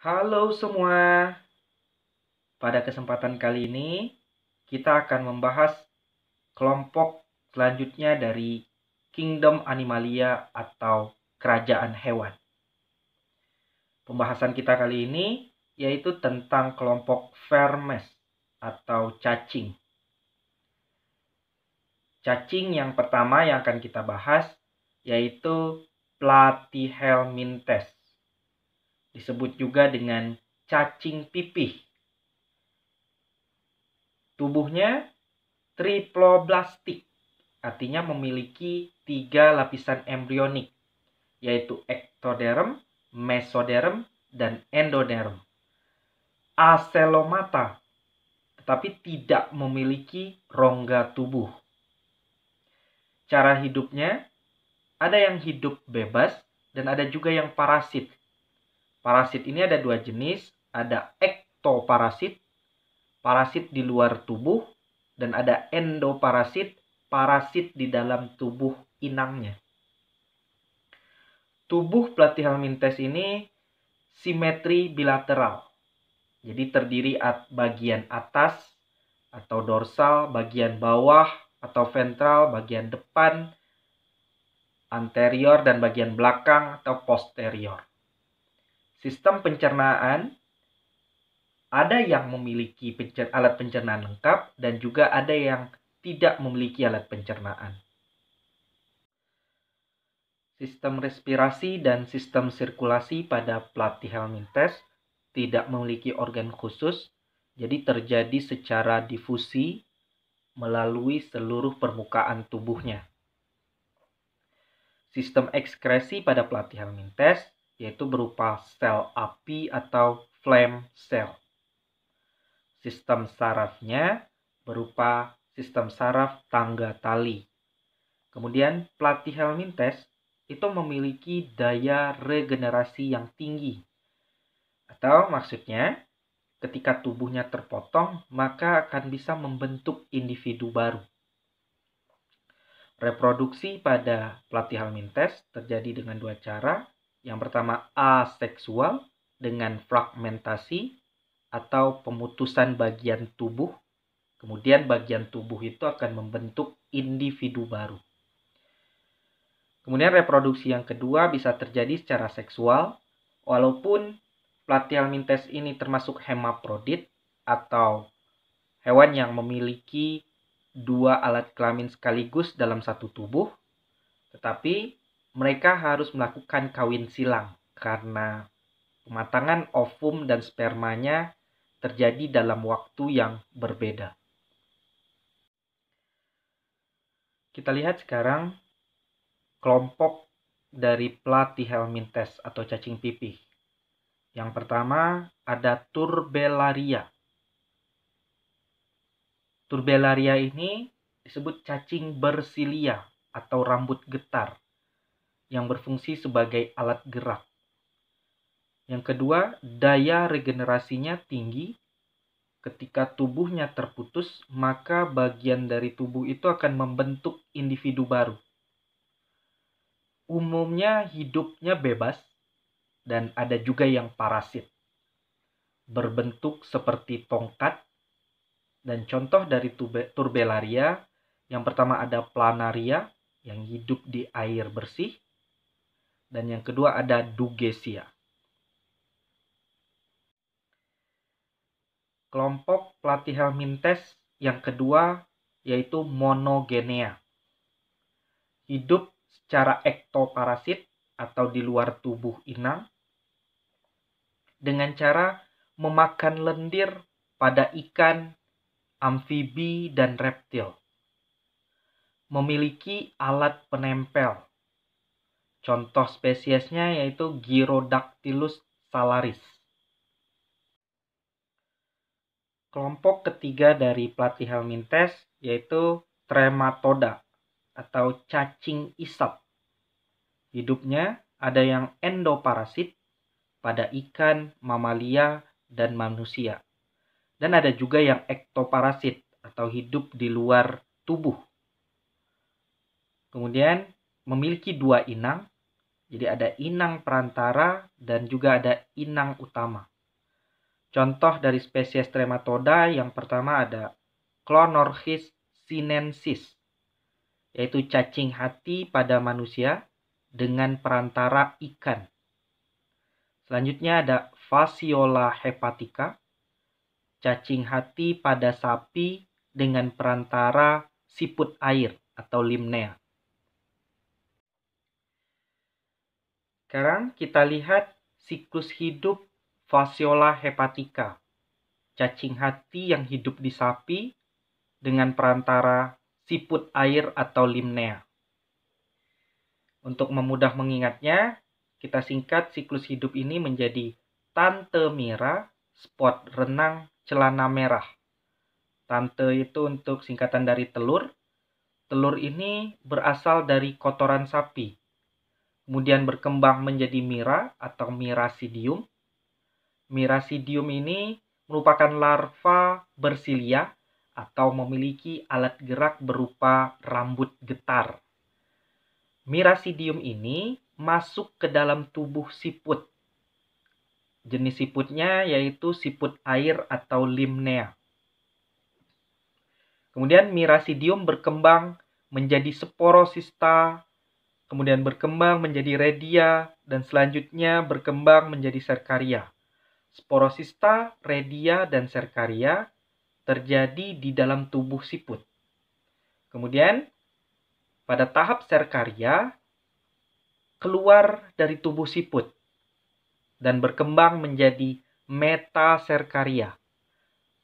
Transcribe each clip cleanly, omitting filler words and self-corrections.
Halo semua, pada kesempatan kali ini kita akan membahas kelompok selanjutnya dari Kingdom Animalia atau kerajaan hewan. Pembahasan kita kali ini yaitu tentang kelompok Vermes atau cacing. Cacing yang pertama yang akan kita bahas yaitu Platyhelminthes. Disebut juga dengan cacing pipih. Tubuhnya triploblastik, artinya memiliki 3 lapisan embrionik, yaitu ektoderm, mesoderm, dan endoderm. Acelomata, tetapi tidak memiliki rongga tubuh. Cara hidupnya, ada yang hidup bebas dan ada juga yang parasit. Parasit ini ada 2 jenis, ada ektoparasit, parasit di luar tubuh, dan ada endoparasit, parasit di dalam tubuh inangnya. Tubuh Platyhelminthes ini simetri bilateral. Jadi terdiri bagian atas atau dorsal, bagian bawah atau ventral, bagian depan, anterior, dan bagian belakang atau posterior. Sistem pencernaan, ada yang memiliki alat pencernaan lengkap dan juga ada yang tidak memiliki alat pencernaan. Sistem respirasi dan sistem sirkulasi pada Platyhelminthes tidak memiliki organ khusus, jadi terjadi secara difusi melalui seluruh permukaan tubuhnya. Sistem ekskresi pada Platyhelminthes yaitu berupa sel api atau flame cell. Sistem sarafnya berupa sistem saraf tangga tali. Kemudian Platyhelminthes itu memiliki daya regenerasi yang tinggi. Atau maksudnya, ketika tubuhnya terpotong, maka akan bisa membentuk individu baru. Reproduksi pada Platyhelminthes terjadi dengan 2 cara. Yang pertama aseksual dengan fragmentasi atau pemutusan bagian tubuh. Kemudian bagian tubuh itu akan membentuk individu baru. Kemudian reproduksi yang kedua bisa terjadi secara seksual, walaupun Platyhelminthes ini termasuk hemaprodit atau hewan yang memiliki 2 alat kelamin sekaligus dalam satu tubuh, tetapi mereka harus melakukan kawin silang karena pematangan ovum dan spermanya terjadi dalam waktu yang berbeda. Kita lihat sekarang kelompok dari Platyhelminthes atau cacing pipih. Yang pertama ada Turbellaria. Turbellaria ini disebut cacing bersilia atau rambut getar yang berfungsi sebagai alat gerak. Yang kedua, daya regenerasinya tinggi. Ketika tubuhnya terputus, maka bagian dari tubuh itu akan membentuk individu baru. Umumnya hidupnya bebas dan ada juga yang parasit. Berbentuk seperti tongkat. Dan contoh dari Turbellaria, yang pertama ada Planaria yang hidup di air bersih. Dan yang kedua ada Dugesia. Kelompok Platyhelminthes yang kedua yaitu Monogenea. Hidup secara ektoparasit atau di luar tubuh inang dengan cara memakan lendir pada ikan, amfibi, dan reptil. Memiliki alat penempel. Contoh spesiesnya yaitu Gyrodactylus salaris. Kelompok ketiga dari Platyhelminthes yaitu Trematoda atau cacing isap. Hidupnya ada yang endoparasit pada ikan, mamalia, dan manusia. Dan ada juga yang ektoparasit atau hidup di luar tubuh. Kemudian memiliki 2 inang. Jadi ada inang perantara dan juga ada inang utama. Contoh dari spesies trematoda yang pertama ada Clonorchis sinensis, yaitu cacing hati pada manusia dengan perantara ikan. Selanjutnya ada Fasciola hepatica, cacing hati pada sapi dengan perantara siput air atau limnea. Sekarang kita lihat siklus hidup Fasciola hepatica, cacing hati yang hidup di sapi dengan perantara siput air atau limnea. Untuk memudah mengingatnya, kita singkat siklus hidup ini menjadi Tante Mira, spot renang, celana merah. Tante itu untuk singkatan dari telur. Telur ini berasal dari kotoran sapi. Kemudian berkembang menjadi mira atau miracidium. Miracidium ini merupakan larva bersilia atau memiliki alat gerak berupa rambut getar. Miracidium ini masuk ke dalam tubuh siput. Jenis siputnya yaitu siput air atau limnea. Kemudian Miracidium berkembang menjadi sporosista, kemudian berkembang menjadi redia, dan selanjutnya berkembang menjadi serkaria. Sporosista, redia, dan serkaria terjadi di dalam tubuh siput. Kemudian pada tahap serkaria keluar dari tubuh siput dan berkembang menjadi metaserkaria.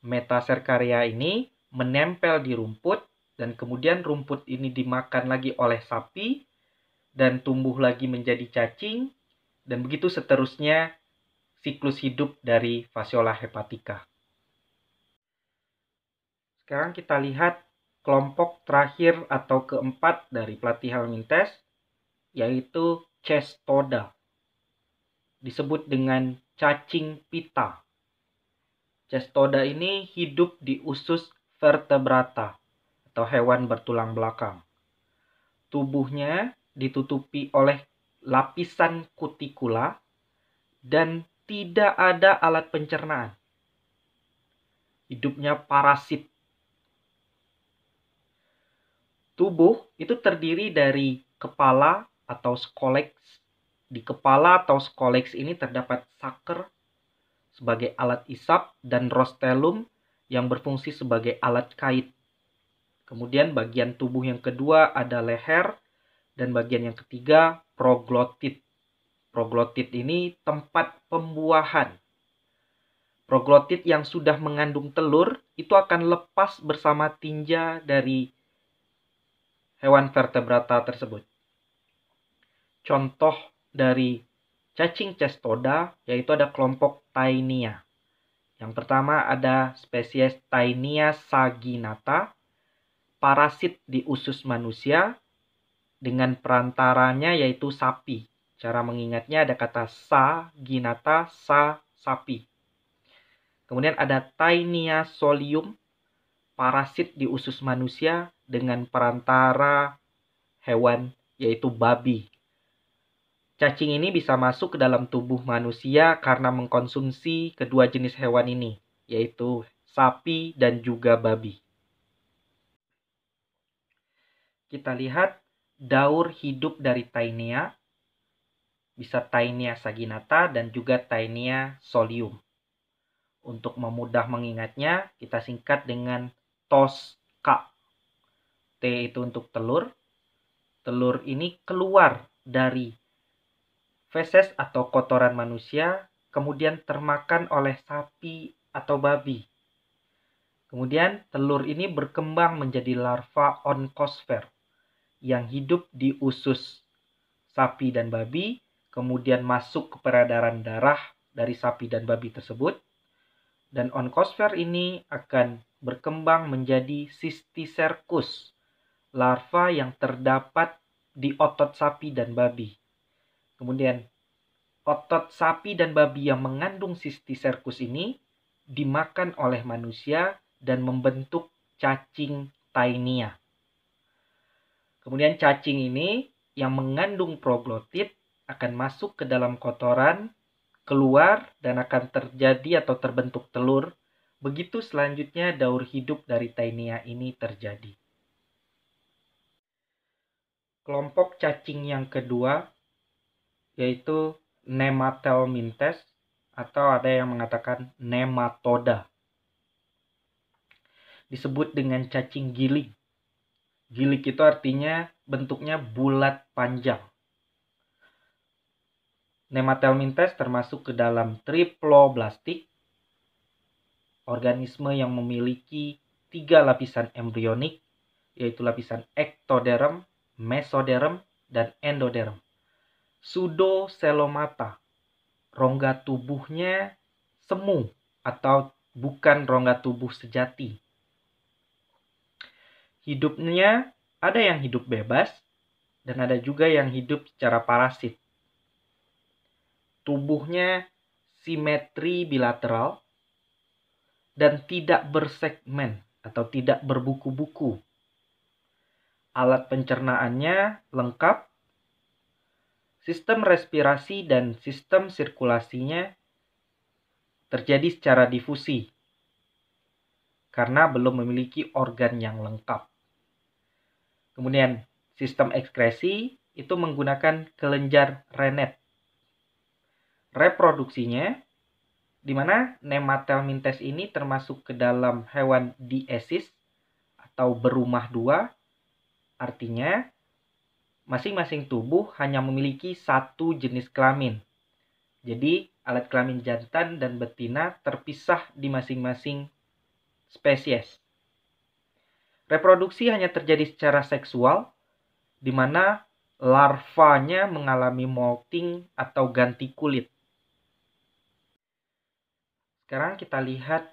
Metaserkaria ini menempel di rumput dan kemudian rumput ini dimakan lagi oleh sapi dan tumbuh lagi menjadi cacing dan begitu seterusnya siklus hidup dari Fasciola hepatica. Sekarang kita lihat kelompok terakhir atau keempat dari Platyhelminthes, yaitu Cestoda. Disebut dengan cacing pita. Cestoda ini hidup di usus vertebrata atau hewan bertulang belakang. Tubuhnya ditutupi oleh lapisan kutikula dan tidak ada alat pencernaan. Hidupnya parasit. Tubuh itu terdiri dari kepala atau scolex. Di kepala atau scolex ini terdapat saker sebagai alat isap dan rostellum yang berfungsi sebagai alat kait. Kemudian bagian tubuh yang kedua ada leher dan bagian yang ketiga proglotit. Proglotit ini tempat pembuahan. Proglotit yang sudah mengandung telur itu akan lepas bersama tinja dari hewan vertebrata tersebut. Contoh dari cacing cestoda yaitu ada kelompok Taenia. Yang pertama ada spesies Taenia saginata, parasit di usus manusia dengan perantaranya yaitu sapi. Cara mengingatnya ada kata saginata, sapi. Kemudian ada Taenia solium, parasit di usus manusia dengan perantara hewan yaitu babi. Cacing ini bisa masuk ke dalam tubuh manusia karena mengkonsumsi kedua jenis hewan ini, yaitu sapi dan juga babi. Kita lihat daur hidup dari Taenia, bisa Taenia saginata dan juga Taenia solium. Untuk memudah mengingatnya, kita singkat dengan TOSCA. T itu untuk telur. Telur ini keluar dari feses atau kotoran manusia, kemudian termakan oleh sapi atau babi. Kemudian telur ini berkembang menjadi larva onkosfer yang hidup di usus sapi dan babi, kemudian masuk ke peredaran darah dari sapi dan babi tersebut. Dan onkosfer ini akan berkembang menjadi Cysticercus, larva yang terdapat di otot sapi dan babi. Kemudian otot sapi dan babi yang mengandung Cysticercus ini dimakan oleh manusia dan membentuk cacing Taenia. Kemudian cacing ini yang mengandung proglotit akan masuk ke dalam kotoran, keluar dan akan terjadi atau terbentuk telur. Begitu selanjutnya daur hidup dari Taenia ini terjadi. Kelompok cacing yang kedua yaitu Nemathelminthes atau ada yang mengatakan nematoda. Disebut dengan cacing gilik. Gilik itu artinya bentuknya bulat panjang. Nemathelminthes termasuk ke dalam triploblastik, organisme yang memiliki 3 lapisan embrionik, yaitu lapisan ektoderm, mesoderm, dan endoderm. Pseudocelomata, rongga tubuhnya semu atau bukan rongga tubuh sejati. Hidupnya ada yang hidup bebas dan ada juga yang hidup secara parasit. Tubuhnya simetri bilateral dan tidak bersegmen atau tidak berbuku-buku. Alat pencernaannya lengkap. Sistem respirasi dan sistem sirkulasinya terjadi secara difusi karena belum memiliki organ yang lengkap. Kemudian sistem ekskresi itu menggunakan kelenjar Rennet. Reproduksinya di mana Nemathelminthes ini termasuk ke dalam hewan diesis atau berumah dua, artinya masing-masing tubuh hanya memiliki satu jenis kelamin. Jadi alat kelamin jantan dan betina terpisah di masing-masing spesies. Reproduksi hanya terjadi secara seksual, di mana larvanya mengalami molting atau ganti kulit. Sekarang kita lihat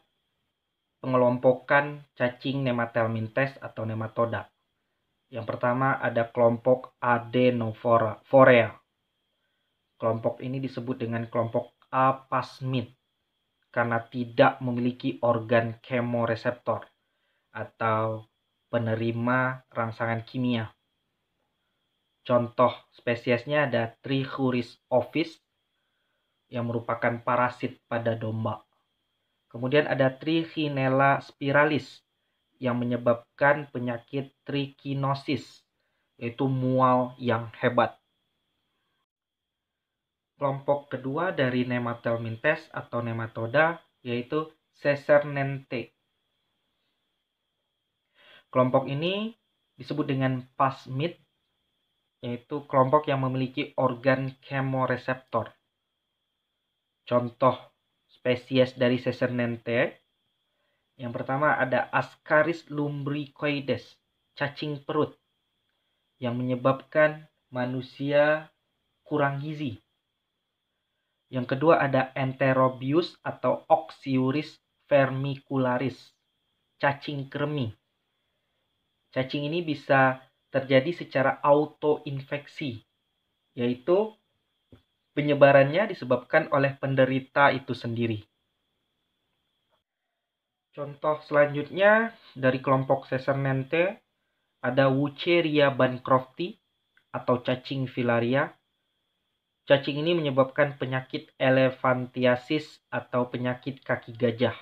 pengelompokan cacing Nemathelminthes atau nematoda. Yang pertama ada kelompok Adenophorea. Kelompok ini disebut dengan kelompok apasmid karena tidak memiliki organ kemoreseptor atau penerima rangsangan kimia. Contoh spesiesnya ada Trichuris ovis yang merupakan parasit pada domba. Kemudian ada Trichinella spiralis yang menyebabkan penyakit trichinosis, yaitu mual yang hebat. Kelompok kedua dari Nemathelminthes atau nematoda yaitu Caesarnente. Kelompok ini disebut dengan pasmid, yaitu kelompok yang memiliki organ kemoreseptor. Contoh spesies dari Caesarnente yang pertama ada Ascaris lumbricoides, cacing perut, yang menyebabkan manusia kurang gizi. Yang kedua ada Enterobius atau Oxyuris vermicularis, cacing kremi. Cacing ini bisa terjadi secara autoinfeksi, yaitu penyebarannya disebabkan oleh penderita itu sendiri. Contoh selanjutnya dari kelompok Caesarnente ada Wucheria bancrofti atau cacing filaria. Cacing ini menyebabkan penyakit elephantiasis atau penyakit kaki gajah.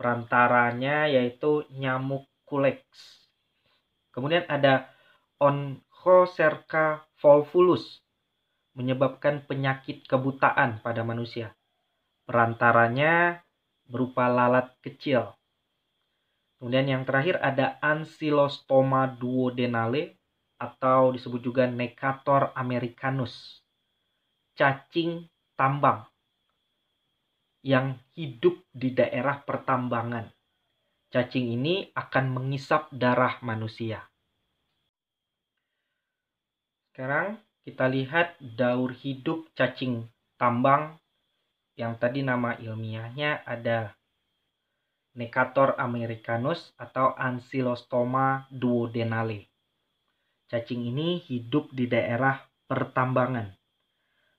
Perantaranya yaitu nyamuk culex. Kemudian ada Onchocerca volvulus menyebabkan penyakit kebutaan pada manusia. Perantaranya berupa lalat kecil. Kemudian yang terakhir ada Ancylostoma duodenale atau disebut juga Necator americanus, cacing tambang yang hidup di daerah pertambangan. Cacing ini akan mengisap darah manusia. Sekarang kita lihat daur hidup cacing tambang yang tadi nama ilmiahnya ada Necator americanus atau Ancylostoma duodenale. Cacing ini hidup di daerah pertambangan.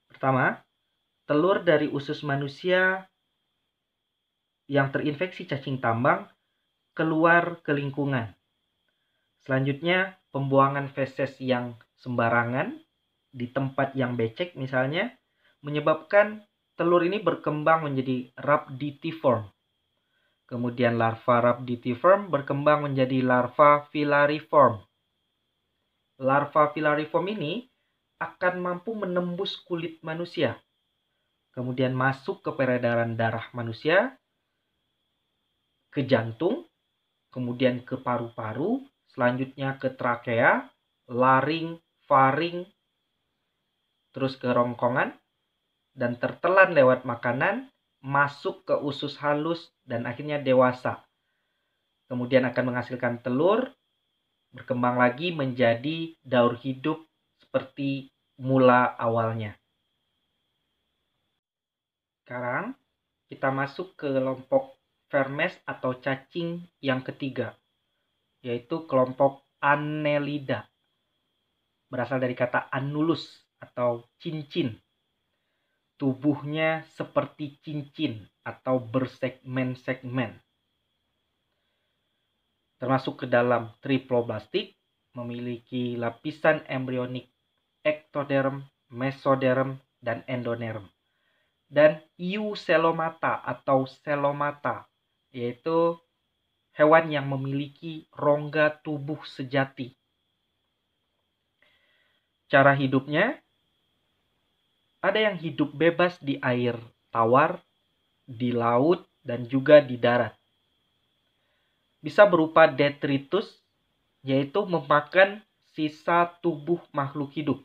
Pertama, telur dari usus manusia yang terinfeksi cacing tambang keluar ke lingkungan. Selanjutnya, pembuangan feses yang sembarangan di tempat yang becek misalnya menyebabkan telur ini berkembang menjadi rhabditiform. Kemudian larva rhabditiform berkembang menjadi larva filariform. Larva filariform ini akan mampu menembus kulit manusia, kemudian masuk ke peredaran darah manusia, ke jantung, kemudian ke paru-paru, selanjutnya ke trakea, laring, faring, terus ke rongkongan, dan tertelan lewat makanan, masuk ke usus halus, dan akhirnya dewasa. Kemudian akan menghasilkan telur, berkembang lagi menjadi daur hidup seperti mula awalnya. Sekarang kita masuk ke kelompok vermes atau cacing yang ketiga, yaitu kelompok Annelida. Berasal dari kata annulus atau cincin. Tubuhnya seperti cincin atau bersegmen-segmen. Termasuk ke dalam triploblastik, memiliki lapisan embrionik ektoderm, mesoderm, dan endoderm. Dan euselomata atau selomata, yaitu hewan yang memiliki rongga tubuh sejati. Cara hidupnya, ada yang hidup bebas di air tawar, di laut, dan juga di darat. Bisa berupa detritus, yaitu memakan sisa tubuh makhluk hidup.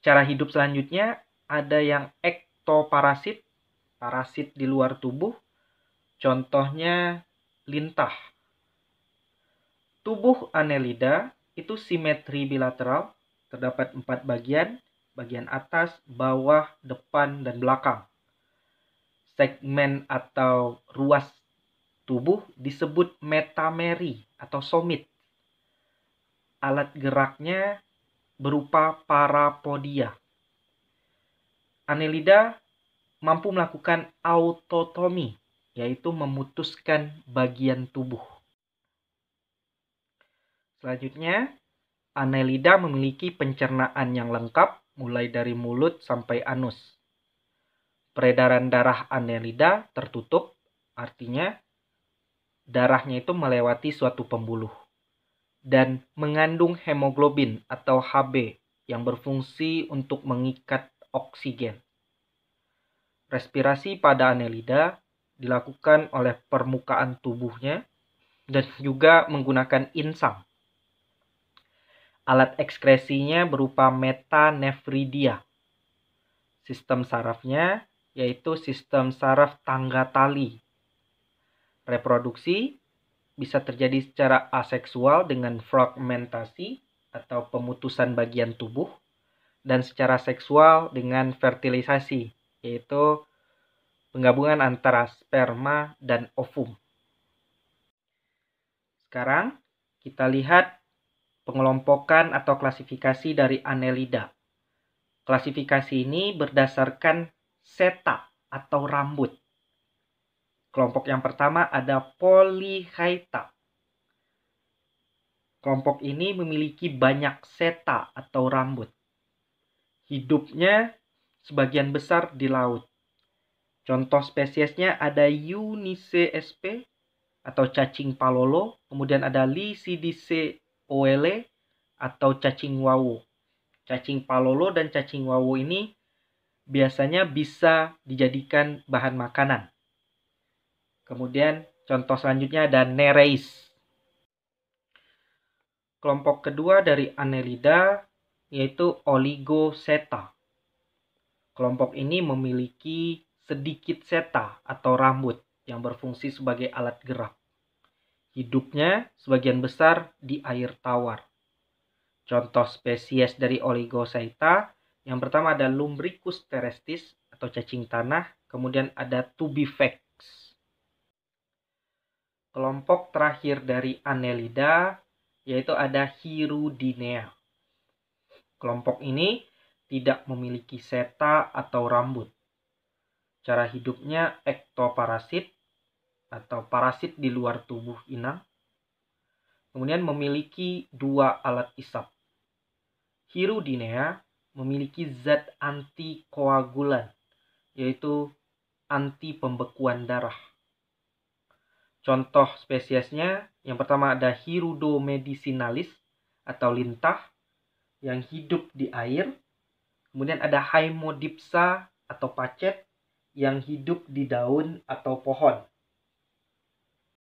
Cara hidup selanjutnya, ada yang ektoparasit, parasit di luar tubuh, contohnya lintah. Tubuh Annelida itu simetri bilateral, terdapat 4 bagian, bagian atas, bawah, depan, dan belakang. Segmen atau ruas tubuh disebut metameri atau somit. Alat geraknya berupa parapodia. Annelida mampu melakukan autotomi, yaitu memutuskan bagian tubuh. Selanjutnya, Annelida memiliki pencernaan yang lengkap, mulai dari mulut sampai anus. Peredaran darah Annelida tertutup, artinya darahnya itu melewati suatu pembuluh dan mengandung hemoglobin atau Hb yang berfungsi untuk mengikat oksigen. Respirasi pada Annelida dilakukan oleh permukaan tubuhnya dan juga menggunakan insang. Alat ekskresinya berupa metanefridia. Sistem sarafnya yaitu sistem saraf tangga tali. Reproduksi bisa terjadi secara aseksual dengan fragmentasi atau pemutusan bagian tubuh, dan secara seksual dengan fertilisasi, yaitu penggabungan antara sperma dan ovum. Sekarang kita lihat pengelompokan atau klasifikasi dari Annelida. Klasifikasi ini berdasarkan seta atau rambut. Kelompok yang pertama ada Polychaeta. Kelompok ini memiliki banyak seta atau rambut. Hidupnya sebagian besar di laut. Contoh spesiesnya ada Eunice sp atau cacing palolo, kemudian ada Lycidice oele atau cacing wawo. Cacing palolo dan cacing wawo ini biasanya bisa dijadikan bahan makanan. Kemudian contoh selanjutnya ada Nereis. Kelompok kedua dari Annelida yaitu Oligoseta. Kelompok ini memiliki sedikit seta atau rambut yang berfungsi sebagai alat gerak. Hidupnya sebagian besar di air tawar. Contoh spesies dari Oligoseta yang pertama ada Lumbricus terrestis atau cacing tanah, kemudian ada Tubifax. Kelompok terakhir dari Annelida yaitu ada Hirudinea. Kelompok ini tidak memiliki seta atau rambut. Cara hidupnya ektoparasit atau parasit di luar tubuh inang. Kemudian memiliki 2 alat isap. Hirudinea memiliki zat antikoagulan, yaitu anti pembekuan darah. Contoh spesiesnya, yang pertama ada Hirudo medicinalis atau lintah yang hidup di air. Kemudian ada Haemodipsa atau pacet yang hidup di daun atau pohon.